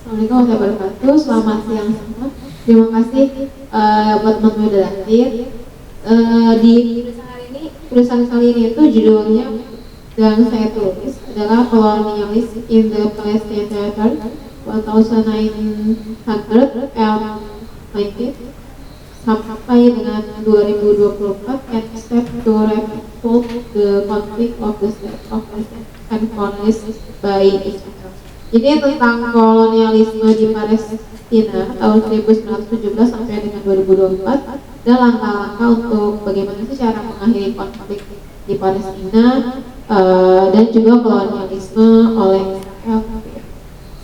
Assalamualaikum warahmatullahi wabarakatuh. Selamat siang semua. Terima kasih buat teman-teman udah hadir. Di tulisan kali ini itu judulnya yang saya tulis adalah Colonialism in the Palestinian Territory 1919 sampai dengan 2024 and step to resolve the conflict of the state of Palestine and colonized by Israel. Ini tentang kolonialisme di Palestina tahun 1917 sampai dengan 2024 dan langkah-langkah untuk bagaimana sih cara mengakhiri konflik di Palestina dan juga kolonialisme oleh Israel.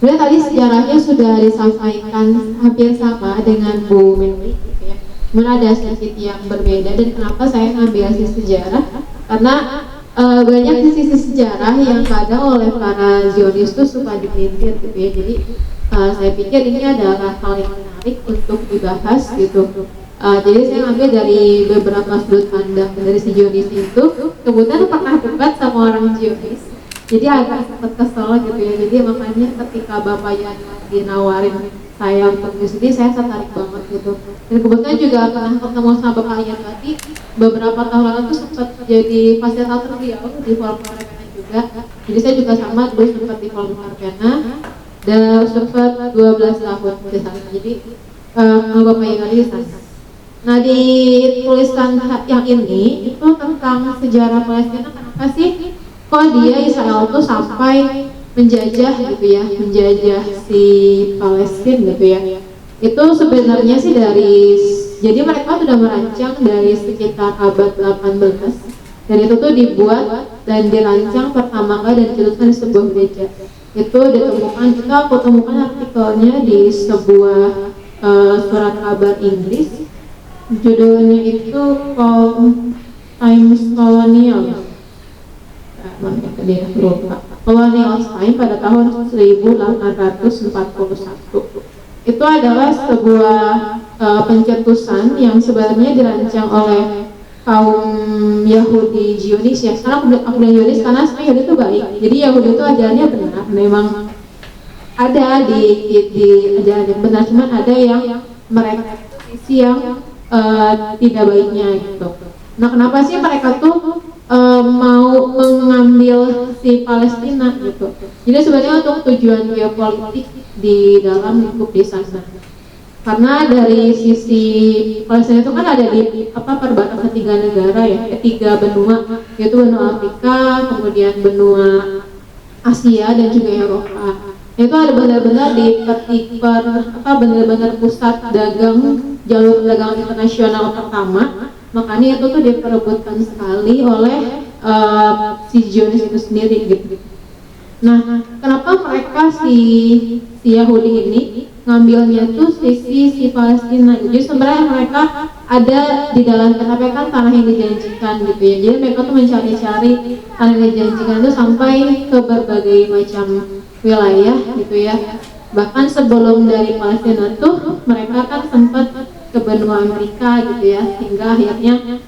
Sebenarnya tadi sejarahnya sudah disampaikan hampir sama dengan Bu Meli, gitu ya. Cuma ada sedikit yang berbeda, dan kenapa saya ngambil sisi sejarah? Karena banyak sisi sejarah yang kadang oleh para Zionis itu suka dipelintir, gitu ya. Jadi saya pikir ini adalah hal yang menarik untuk dibahas, gitu. Jadi saya ngambil dari beberapa sudut pandang dari si Zionis itu. Kebetulan pernah debat sama orang Zionis, jadi agak sempat kesel gitu ya. Jadi makanya ketika Bapak yang dinawarin saya untuk studi, saya tertarik banget gitu. Dan kebetulan juga pernah ketemu sama Bapak Ian tadi beberapa tahun lalu tuh sempat jadi fasilitator beliau di Forum Marpena juga. Jadi saya juga sama dulu sempat di Forum Marpena dan sempat 12 tahun di sana. Jadi Bapak Ian tadi di sana. Nah, di tulisan yang ini itu tentang sejarah Palestina, kenapa sih kok dia Israel tuh sampai menjajah gitu ya, menjajah si Palestina gitu ya. Itu sebenarnya sih jadi mereka sudah merancang dari sekitar abad 18, dan itu tuh dibuat dan dirancang pertama kali dan dituliskan di sebuah gereja. Itu aku temukan artikelnya di sebuah surat kabar Inggris, judulnya itu Times Colonial. Colonial Time pada tahun 1841. Itu adalah sebuah pencetusan yang sebenarnya dirancang oleh kaum Yahudi Zionis ya. Sekarang aku bilang Zionis karena sebenarnya Yahudi itu baik. Jadi Yahudi itu ajarannya benar, memang ada di ajaran yang benar, cuman ada yang mereka sisi yang tidak baiknya gitu. Nah, kenapa sih mereka tuh mau mengambil si Palestina gitu? Jadi sebenarnya untuk tujuan geopolitik di dalam lingkup di sana. Karena dari sisi Palestina itu kan ada di perbatasan 3 negara ya, 3 benua, yaitu benua Afrika, kemudian benua Asia dan juga Eropa. Itu ada benar-benar benar-benar pusat jalur dagang internasional pertama. Makanya itu tuh diperebutkan sekali oleh si Zionis itu sendiri gitu. Nah, kenapa mereka si Yahudi ini ngambilnya tuh si Palestina? Jadi sebenarnya mereka ada di dalam, tapi kan tanah yang dijanjikan gitu ya. Jadi mereka tuh mencari-cari tanah yang dijanjikan itu sampai ke berbagai macam wilayah gitu ya. Bahkan sebelum dari Palestina tuh mereka kan sempat ke benua Amerika gitu ya, hingga akhirnya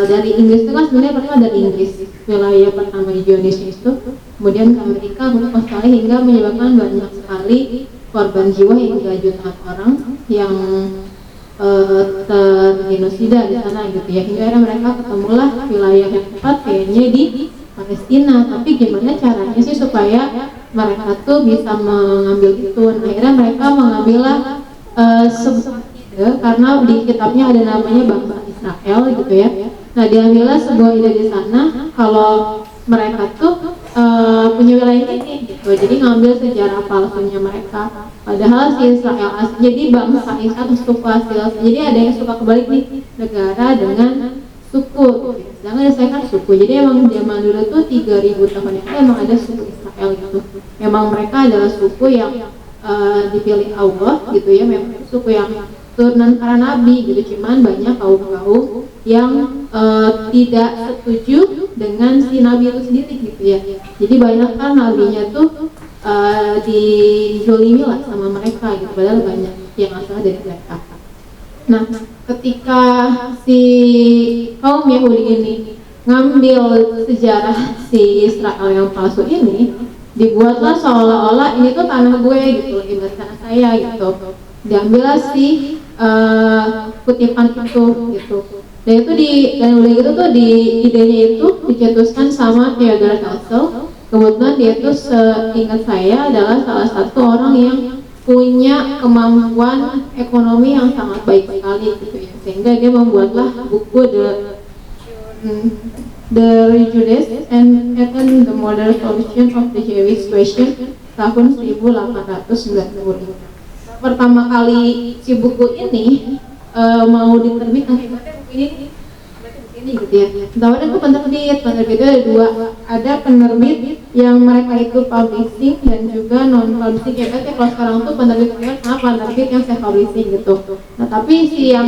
dari Inggris itu kan sebenarnya pertama dari Inggris, wilayah pertama di Zionis itu, kemudian ke Amerika, kemudian ke Australia, hingga menyebabkan banyak sekali korban jiwa hingga jutaan orang yang tergenosida di sana gitu ya. Hingga akhirnya mereka ketemulah wilayah yang tepat kayaknya di Palestina. Tapi gimana caranya sih supaya mereka tuh bisa mengambil itu? Nah, akhirnya mereka mengambillah karena di kitabnya ada namanya bangsa Israel gitu ya. Nah, diambillah sebuah ide di sana kalau mereka tuh punya wilayah ini gitu. Jadi ngambil sejarah palsunya mereka. Padahal si Israel jadi bangsa Israel suku asli. Jadi ada yang suka kebalik nih, negara dengan suku. Sedangkan saya kan suku. Jadi emang zaman dulu tuh 3000 tahun itu emang ada suku Israel gitu. Emang mereka adalah suku yang dipilih Allah gitu ya. Memang suku yang turunan para nabi gitu, cuman banyak kaum-kaum yang tidak setuju dengan si nabi itu sendiri gitu ya. Jadi banyak kan nabinya tuh dizolimi lah sama mereka gitu, padahal banyak yang asal dari mereka. Nah, ketika si kaum Yahudi ini ngambil sejarah si Israel yang palsu ini, dibuatlah seolah-olah ini tuh tanah gue gitu, ibarat tanah saya gitu. Diambillah si kutipan itu gitu. Dan itu dan udah gitu tuh idenya itu dicetuskan sama Theodore Herzl. Kebetulan dia itu seingat saya adalah salah satu orang yang punya kemampuan ekonomi yang sangat baik sekali gitu ya, sehingga dia membuatlah buku The Rejudice and the Modern Solution of the Jewish Question tahun 1895. Pertama kali si buku ini mau diterbitkan, buku ini gitu ya. Tawaran itu penerbitnya ada dua, ada penerbit yang mereka itu publishing dan juga non publishing. Ya kan kalau sekarang tuh penerbit sama penerbit yang self publishing gitu. Nah tapi si yang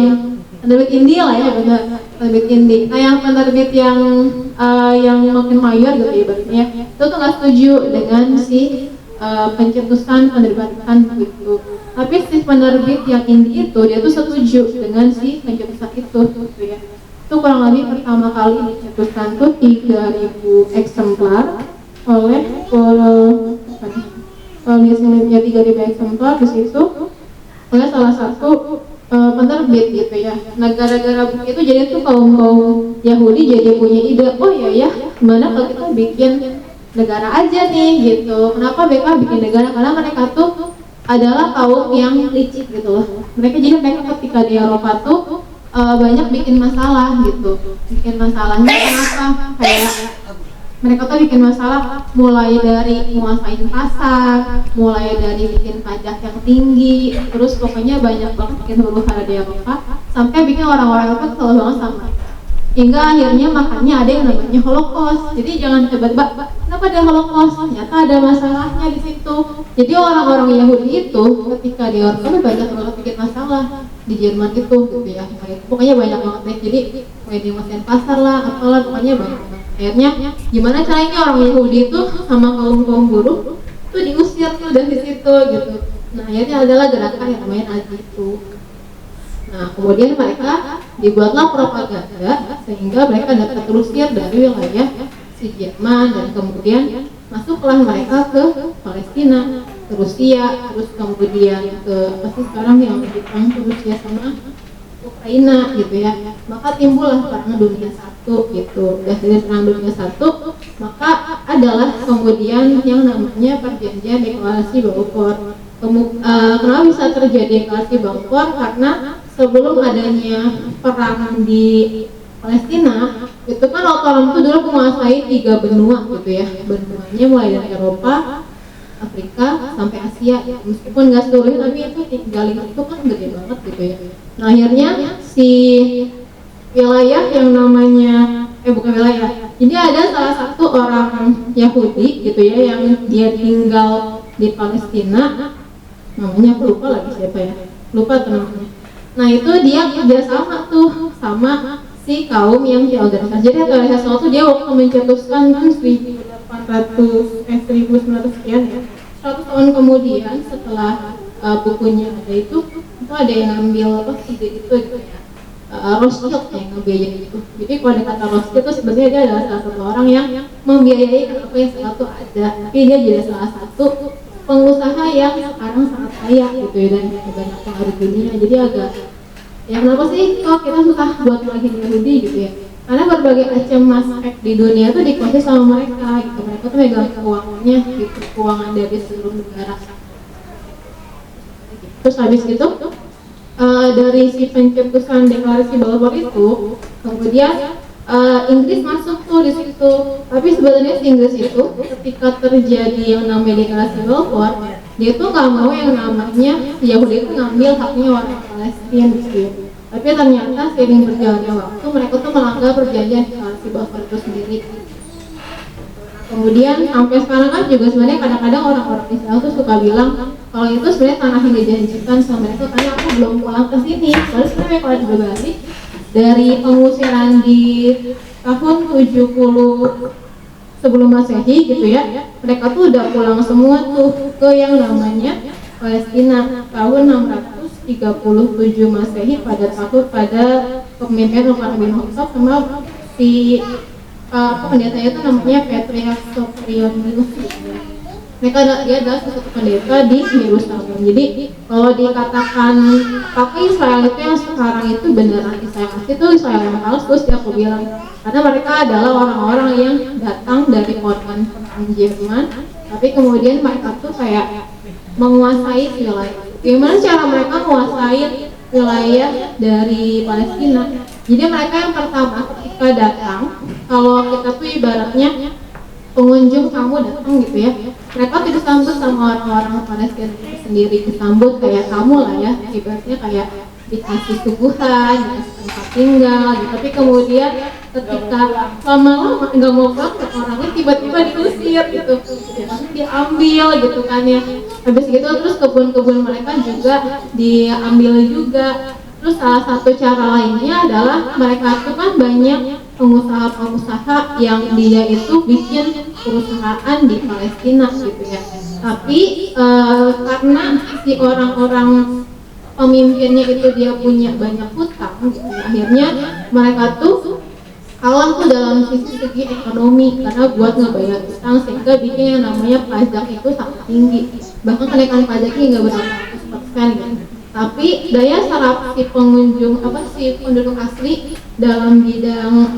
penerbit indie lah ya, benar, penerbit indie. Nah yang penerbit yang makin mayor gitu ya ibaratnya, itu tuh nggak setuju dengan si pencetusan penerbitan gitu. Tapi si penerbit yang indie itu dia tuh setuju dengan si pencetusan itu gitu ya. Itu kurang lebih pertama kali dicetuskan tuh 3.000 eksemplar oleh penulisnya 3.000 eksemplar di situ oleh salah satu penerbit gitu ya. Nah gara-gara buku itu jadi tuh kaum Yahudi jadi punya ide, oh ya gimana kalau kita bikin negara aja nih gitu. Kenapa mereka bikin negara? Karena mereka tuh adalah kaum yang licik gitu loh. Mereka ketika di Eropa tuh banyak bikin masalah gitu. Bikin masalahnya kenapa? Kayak mereka tuh bikin masalah mulai dari menguasain pasar, mulai dari bikin pajak yang tinggi, terus pokoknya banyak banget bikin huru-hara di Eropa, sampai bikin orang-orang Eropa kesel banget sama. Hingga akhirnya makanya ada yang namanya Holocaust. Jadi jangan tebak-tebak kenapa ada Holocaust, ternyata ada masalahnya di situ. Jadi orang-orang Yahudi itu ketika di Eropa banyak banget bikin masalah di Jerman itu gitu ya. Pokoknya banyak banget deh. Jadi kayak di mesin pasar lah, apalah pokoknya banyak banget. Akhirnya gimana caranya orang Yahudi itu sama kaum buruh itu diusir tuh dari situ gitu. Nah akhirnya adalah gerakan yang namanya Nazi itu. Nah kemudian mereka dibuatlah propaganda sehingga mereka dapat terusir dari wilayah si Jerman dan kemudian masuklah mereka ke Palestina, ke Rusia, terus kemudian ke apa sih sekarang yang diperang ke Rusia sama Ukraina gitu ya. Maka timbullah perang dunia satu gitu. Dari perang dunia satu maka adalah kemudian yang namanya perjanjian deklarasi Balfour. Kenapa bisa terjadi deklarasi Balfour? Karena sebelum adanya perang di Palestina itu kan Ottoman itu dulu menguasai 3 benua gitu ya. Benuanya mulai dari Eropa, Afrika sampai Asia ya. Meskipun nggak seluruhnya tapi itu tinggalin itu kan gede banget gitu ya. Nah akhirnya si wilayah yang namanya bukan wilayah, ini ada salah satu orang Yahudi gitu ya yang dia tinggal di Palestina, namanya aku lupa lagi siapa ya, lupa namanya. Nah itu dia kerjasama tuh sama si kaum yang Theodore Herzl. Jadi Theodore Herzl tuh dia waktu mencetuskan kan 1900 sekian ya, 100 tahun kemudian setelah bukunya ada itu ada yang ngambil apa ide itu gitu ya. Rothschild yang ngebiayain itu. Jadi kalau ada kata Rothschild itu sebenarnya dia adalah salah satu orang yang membiayai kenapa yang satu ada, tapi dia jadi salah satu pengusaha yang sekarang sangat kaya gitu ya dan banyak pengaruh dunia. Jadi agak ya kenapa sih kok kita susah buat ngalahin Yahudi gitu ya? Karena berbagai macam aspek di dunia tuh dikuasai sama mereka gitu. Mereka tuh megang keuangannya gitu, keuangan dari seluruh negara. Terus habis itu dari si pencetusan deklarasi Balfour itu kemudian Inggris masuk tuh di situ. Tapi sebenarnya si Inggris itu ketika terjadi yang namanya deklarasi Balfour, dia tuh nggak mau yang namanya Yahudi itu ngambil haknya orang Palestina gitu. Tapi ternyata seiring berjalannya waktu mereka tuh melanggar perjanjian deklarasi Balfour itu sendiri. Kemudian sampai sekarang kan juga sebenarnya kadang-kadang orang-orang Israel tuh suka bilang kalau itu sebenarnya tanah yang dijanjikan sama mereka karena aku belum pulang ke sini. Lalu sebenarnya kalau dibalik dari pengusiran di tahun 70 sebelum Masehi gitu ya, mereka tuh udah pulang semua tuh ke yang namanya Palestina tahun 637 Masehi pada kepemimpinan Umar bin Khattab sama si pendetanya itu namanya Patriarch Sophronis. dia adalah satu pendeta di Yerusalem. Jadi kalau dikatakan apakah Israel itu yang sekarang itu beneran Israel asli, itu Israel yang palsu sih aku bilang, karena mereka adalah orang-orang yang datang dari korban perang Jerman, tapi kemudian mereka tuh kayak menguasai wilayah. Gimana cara mereka menguasai wilayah dari Palestina? Jadi mereka yang pertama ketika datang, kalau kita tuh ibaratnya pengunjung kamu datang gitu ya, mereka tuh disambut sama orang-orang Palestina sendiri, disambut kayak kamu lah ya, ibaratnya kayak dikasih suguhan, dikasih tempat tinggal gitu. Tapi kemudian ketika lama-lama nggak mau banget orangnya tiba-tiba diusir gitu, diambil gitu kan ya. Habis gitu terus kebun-kebun mereka juga diambil juga. Terus salah satu cara lainnya adalah mereka itu kan banyak pengusaha-pengusaha yang dia itu bikin perusahaan di Palestina gitu ya. Tapi karena si orang-orang pemimpinnya itu dia punya banyak hutang gitu, akhirnya mereka tuh kalah tuh dalam segi ekonomi karena buat ngebayar hutang, sehingga bikin yang namanya pajak itu sangat tinggi, bahkan kenaikan pajaknya nggak berapa ratus persen gitu. Tapi daya serap si pengunjung si penduduk asli dalam bidang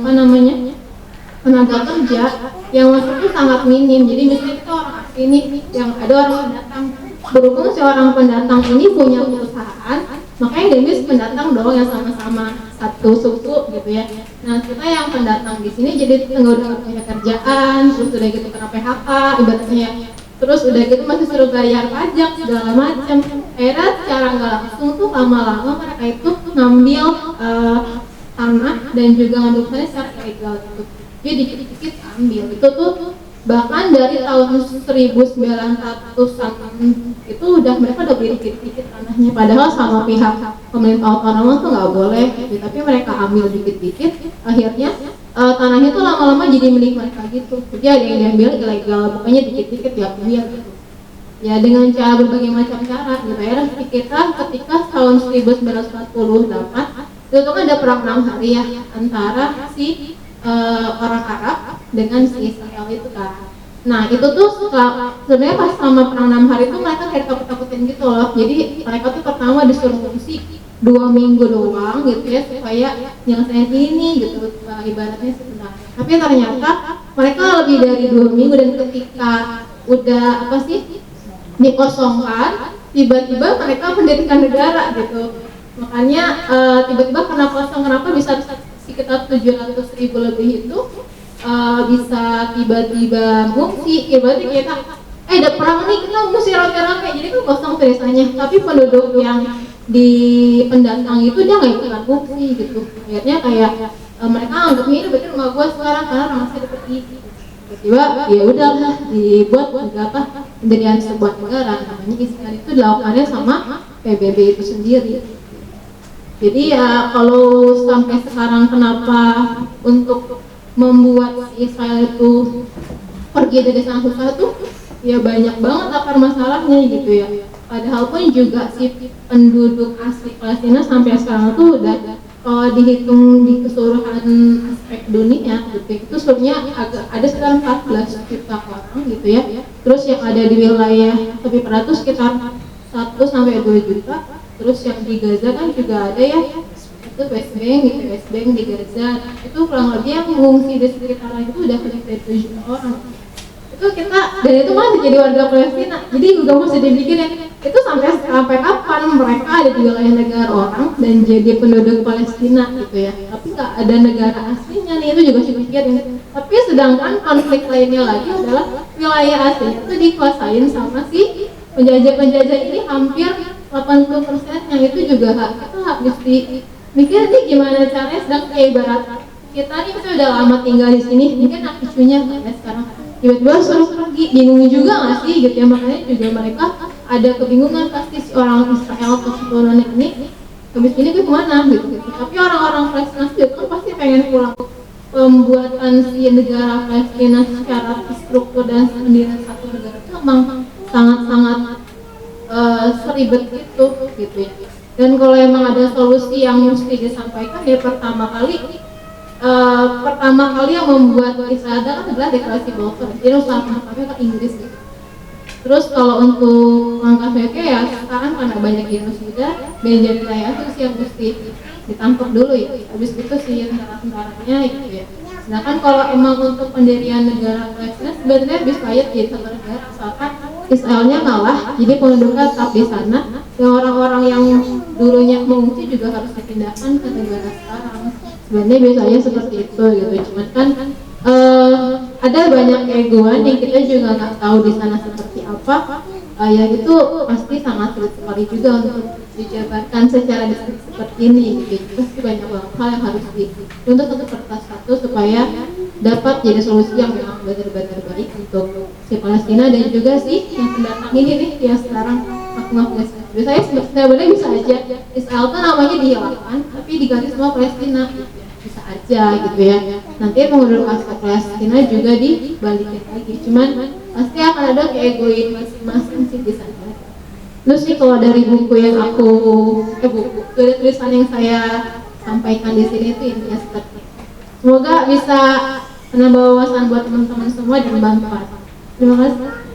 tenaga kerja yang masuk itu sangat minim. Jadi misalnya kita orang asli nih, yang ada orang pendatang, berhubung si orang pendatang ini punya perusahaan, makanya dia pendatang dong yang sama-sama satu suku gitu ya. Nah kita yang pendatang di sini jadi udah punya kerjaan, terus udah gitu kena PHK ibaratnya, terus udah gitu masih suruh bayar pajak segala macam. Akhirnya secara nggak langsung tuh lama-lama mereka itu ngambil tanah dan juga ngambil tanah secara ilegal gitu. Jadi dikit-dikit ambil itu tuh, bahkan dari tahun 1900-an itu mereka udah beli dikit-dikit tanahnya, padahal sama pihak pemerintah otonom tuh nggak boleh gitu, tapi mereka ambil dikit-dikit, akhirnya tanahnya tuh lama-lama jadi milik mereka gitu. Jadi ada yang diambil ilegal, pokoknya dikit-dikit diambil gitu. Ya dengan cara berbagai macam cara gitu ya. Kita ketika tahun 1948 itu kan ada perang 6 hari ya antara si orang Arab dengan si Israel itu kan. Nah itu tuh sebenarnya pas sama perang 6 hari itu mereka kayak takut-takutin gitu loh. Jadi mereka tuh pertama disuruh mengungsi 2 minggu doang gitu ya, supaya nyelesain ini gitu ibaratnya sebenarnya. Tapi ternyata mereka lebih dari 2 minggu, dan ketika udah dikosongkan, tiba-tiba mereka mendirikan negara gitu. Makanya tiba-tiba karena kosong, kenapa bisa sekitar 700.000 lebih itu bisa tiba-tiba ngungsi. Berarti kita ada perang nih, kita ngungsi rame-rame, jadi kan kosong desanya. Tapi penduduk yang di pendatang itu dia nggak ikutan ngungsi gitu. Akhirnya kayak mereka anggap ini berarti rumah gua sekarang karena masih seperti tiba-tiba ya udahlah dibuat pendirian sebuah negara namanya Israel. Itu dilakukannya sama PBB itu sendiri. Jadi ya kalau sampai sekarang kenapa untuk membuat Israel itu pergi dari sana susah tuh ya banyak banget akar masalahnya gitu ya. Padahal pun juga si penduduk asli Palestina sampai sekarang tuh udah kalau dihitung di keseluruhan aspek dunia gitu, itu sebenarnya ada sekitar 14 juta orang gitu ya. Terus yang ada di wilayah tepi barat itu sekitar 1 sampai 2 juta. Terus yang di Gaza kan juga ada ya, itu West Bank di Gaza, itu kurang lebih yang mengungsi di sekitaran itu udah lebih dari 7 juta orang. Itu kita, dan itu masih jadi warga Palestina. Jadi juga mesti dipikirin itu sampai kapan mereka ada di wilayah negara orang dan jadi penduduk Palestina gitu ya. Tapi nggak ada negara aslinya nih, itu juga harus dipikirin. Tapi sedangkan konflik lainnya lagi adalah wilayah aslinya itu dikuasain sama si penjajah ini, hampir 80% yang itu juga kita harus mikir nih gimana caranya. Sedang kayak ibarat kita nih misalnya udah lama tinggal di sini, mungkin cucunya ya sekarang tiba-tiba suruh pergi, bingung juga nggak sih gitu ya. Makanya juga mereka ada kebingungan pasti si orang Israel atau keturunan ini habis ini gue kemana gitu. Tapi orang-orang Palestina juga kan pasti pengen pulang. Pembuatan si negara Palestina secara struktur dan pendirian satu negara itu memang sangat-sangat seribet itu gitu ya. Dan kalau emang ada solusi yang mesti disampaikan ya pertama kali yang membuat Israel adalah deklarasi Balfour. Jadi usaha penangkapnya ke Inggris gitu. Terus kalau untuk langkah selanjutnya ya sekarang karena banyak genosida, Benjamin Netanyahu sih yang mesti ditangkap dulu ya. Habis itu si tentara-tentaranya gitu ya. Sedangkan kalau emang untuk pendirian negara Palestina sebenarnya bisa aja jadi satu negara asalkan Israelnya ngalah, jadi penduduknya tetap di sana. Dan orang-orang yang dulunya mengungsi juga harus dipindahkan ke negara sekarang. Sebenarnya biasanya seperti itu gitu. Cuman kan ada banyak keegoan yang kita juga nggak tahu di sana seperti apa. Ya itu pasti sangat sulit sekali juga untuk dijabarkan secara deskripsi seperti ini gitu. Pasti banyak banget hal yang harus untuk satu kertas satu supaya dapat jadi solusi yang memang benar-benar baik untuk si Palestina dan juga sih yang pendatang ini nih yang sekarang aku Palestina. Saya sebenarnya bisa aja Israel kan namanya dihilangkan tapi diganti semua Palestina gitu ya. Bisa aja gitu ya. Nanti penduduk asal Palestina juga dibalikin lagi. Cuman pasti akan ada keegoin masing-masing sih di sana. Terus sih kalau dari buku yang aku buku dari tulisan yang saya sampaikan di sini itu intinya seperti itu. Semoga bisa menambah wawasan buat teman-teman semua dan bermanfaat. Terima kasih.